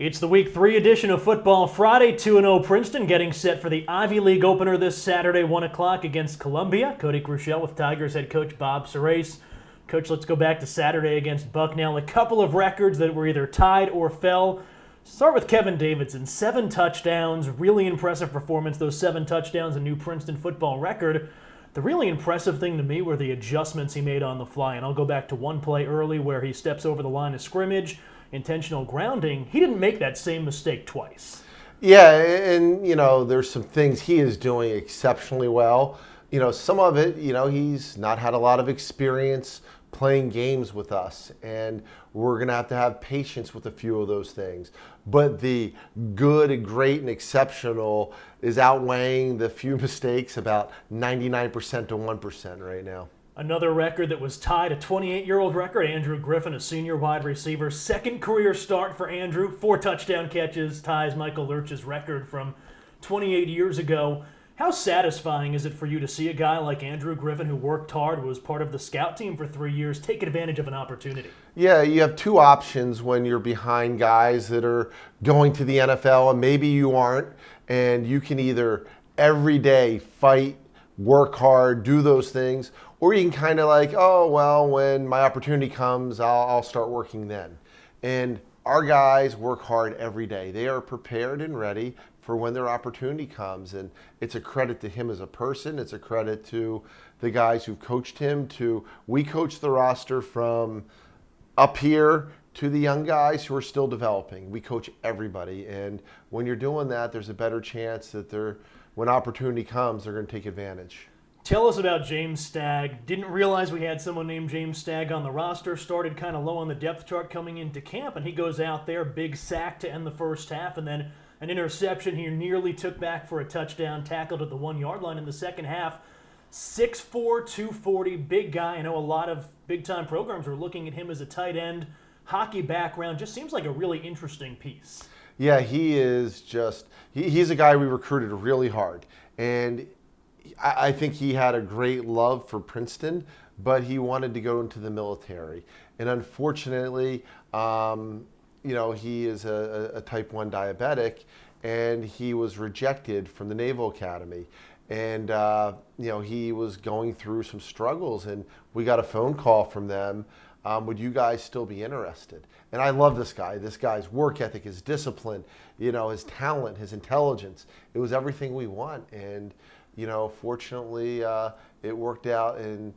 It's the Week 3 edition of Football Friday. 2-0 Princeton getting set for the Ivy League opener this Saturday, 1 o'clock against Columbia. Cody Crucial with Tigers head coach Bob Surace. Coach, let's go back to Saturday against Bucknell. A couple of records that were either tied or fell. Start with Kevin Davidson. 7 touchdowns. Really impressive performance. Those 7 touchdowns, a new Princeton football record. The really impressive thing to me were the adjustments he made on the fly. And I'll go back to one play early where he steps over the line of scrimmage. Intentional grounding. He didn't make that same mistake twice. Yeah, and, there's some things he is doing exceptionally well. Some of it, he's not had a lot of experience playing games with us, and we're going to have patience with a few of those things. But the good and great and exceptional is outweighing the few mistakes about 99% to 1% right now. Another record that was tied, a 28-year-old record. Andrew Griffin, a senior wide receiver. Second career start for Andrew. 4 touchdown catches, ties Michael Lurch's record from 28 years ago. How satisfying is it for you to see a guy like Andrew Griffin, who worked hard, who was part of the scout team for 3 years, take advantage of an opportunity? Yeah, you have 2 options when you're behind guys that are going to the NFL, and maybe you aren't, and you can either every day fight, work hard, do those things, or you can kind of like, oh, well, when my opportunity comes, I'll start working then. And our guys work hard every day. They are prepared and ready for when their opportunity comes. And it's a credit to him as a person. It's a credit to the guys who've coached him. We coach the roster from up here to the young guys who are still developing. We coach everybody. And when you're doing that, there's a better chance that when opportunity comes, they're going to take advantage. Tell us about James Stagg. Didn't realize we had someone named James Stagg on the roster. Started kind of low on the depth chart coming into camp, and he goes out there, big sack to end the first half, and then an interception he nearly took back for a touchdown, tackled at the 1-yard line in the second half. 6'4", 240, big guy. I know a lot of big-time programs are looking at him as a tight end. Hockey background, just seems like a really interesting piece. Yeah, he is he's a guy we recruited really hard. And I think he had a great love for Princeton, but he wanted to go into the military. And unfortunately, he is a type 1 diabetic, and he was rejected from the Naval Academy. And, he was going through some struggles, and we got a phone call from them. Would you guys still be interested? And I love this guy. This guy's work ethic, his discipline, his talent, his intelligence. It was everything we want. And, fortunately, it worked out, and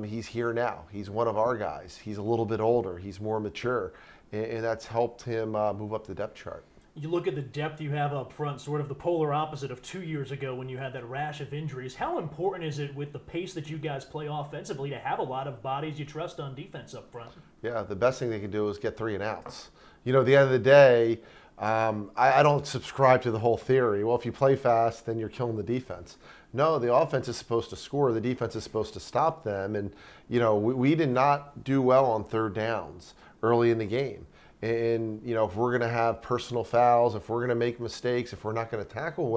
he's here now. He's one of our guys. He's a little bit older. He's more mature, and that's helped him move up the depth chart. You look at the depth you have up front, sort of the polar opposite of 2 years ago when you had that rash of injuries. How important is it with the pace that you guys play offensively to have a lot of bodies you trust on defense up front? Yeah, the best thing they can do is get 3 and outs. At the end of the day, I don't subscribe to the whole theory. Well, if you play fast, then you're killing the defense. No, the offense is supposed to score. The defense is supposed to stop them. And, we did not do well on 3rd downs early in the game. And, if we're going to have personal fouls, if we're going to make mistakes, if we're not going to tackle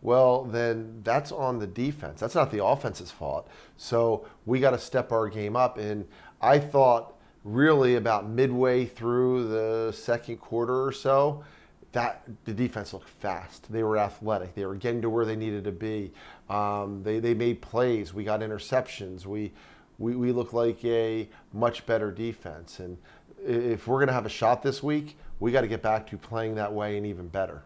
well, then that's on the defense. That's not the offense's fault. So we got to step our game up. And I thought really about midway through the second quarter or so, that the defense looked fast. They were athletic. They were getting to where they needed to be. They made plays. We got interceptions. We look like a much better defense. And if we're going to have a shot this week, we got to get back to playing that way and even better.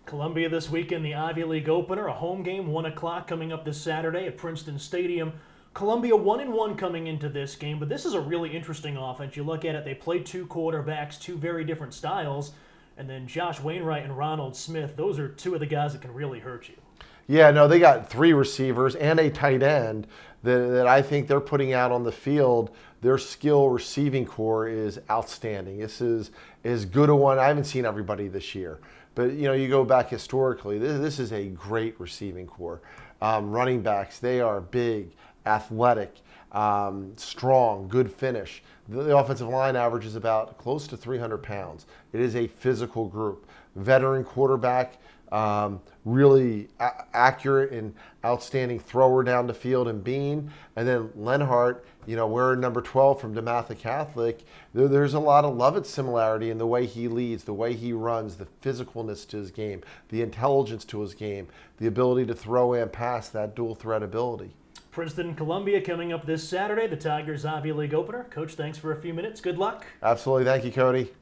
Columbia this week in the Ivy League opener, a home game, 1 o'clock coming up this Saturday at Princeton Stadium. Columbia 1-1 coming into this game, but this is a really interesting offense. You look at it, they play 2 quarterbacks, 2 very different styles, and then Josh Wainwright and Ronald Smith, those are 2 of the guys that can really hurt you. Yeah, no, they got 3 receivers and a tight end that I think they're putting out on the field. Their skill receiving core is outstanding. This is as good a one. I haven't seen everybody this year, but you go back historically, this is a great receiving core. Running backs, they are big, athletic, strong, good finish. The offensive line averages about close to 300 pounds. It is a physical group. Veteran quarterback, really accurate and outstanding thrower down the field in Bean. And then Lenhart, we're number 12 from DeMatha Catholic. There's a lot of Lovett similarity in the way he leads, the way he runs, the physicalness to his game, the intelligence to his game, the ability to throw and pass, that dual threat ability. Princeton and Columbia coming up this Saturday, the Tigers Ivy League opener. Coach, thanks for a few minutes. Good luck. Absolutely. Thank you, Cody.